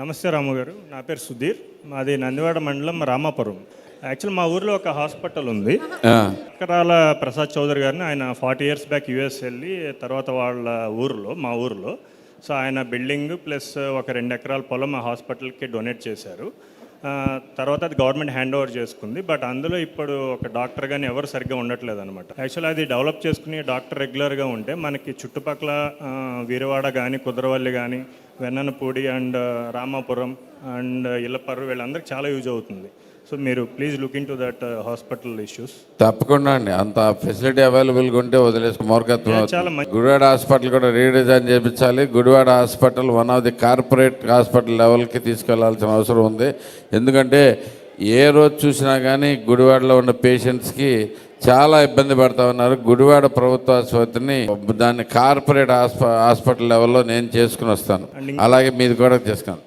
నమస్తే రాము గారు, నా పేరు సుధీర్. మాది నందివాడ మండలం రామాపురం. యాక్చువల్ మా ఊర్లో ఒక హాస్పిటల్ ఉంది. చక్రాల ప్రసాద్ చౌదరి గారిని ఆయన 40 years బ్యాక్ యూఎస్ వెళ్ళి తర్వాత వాళ్ళ మా ఊర్లో సో ఆయన బిల్డింగ్ ప్లస్ ఒక 2 ఎకరాల పొలం మా హాస్పిటల్కి డొనేట్ చేశారు. తర్వాత అది గవర్నమెంట్ హ్యాండ్ ఓవర్ చేసుకుంది. బట్ అందులో ఇప్పుడు ఒక డాక్టర్ కానీ ఎవరు సరిగ్గా ఉండట్లేదు అనమాట. యాక్చువల్ అది డెవలప్ చేసుకుని డాక్టర్ రెగ్యులర్గా ఉంటే మనకి చుట్టుపక్కల వీరవాడ కానీ, కుదరవల్లి కానీ, వెన్ననపూడి అండ్ రామాపురం అండ్ ఇల్లపర్రు వీళ్ళందరికీ చాలా యూజ్ అవుతుంది. సో మీరు please look in to that hospital issues. తప్పకుండా అండి, అంత ఫెసిలిటీ అవైలబుల్గా ఉంటే వదిలేసి మూర్ఖత్వం. చాలా గుడివాడ హాస్పిటల్ కూడా రీడిజైన్ చేయించాలి. Gudivada hospital one of the corporate hospital లెవెల్కి తీసుకెళ్లాల్సిన అవసరం ఉంది. ఎందుకంటే ఏ రోజు చూసినా కానీ గుడివాడలో ఉన్న పేషెంట్స్కి చాలా ఇబ్బంది పడతా ఉన్నారు. గుడివాడ ప్రభుత్వ ఆసుపత్రిని దాన్ని కార్పొరేట్ హాస్పిటల్ లెవెల్లో నేను చేసుకుని వస్తాను. అలాగే మీది కూడా చేసుకున్నాను.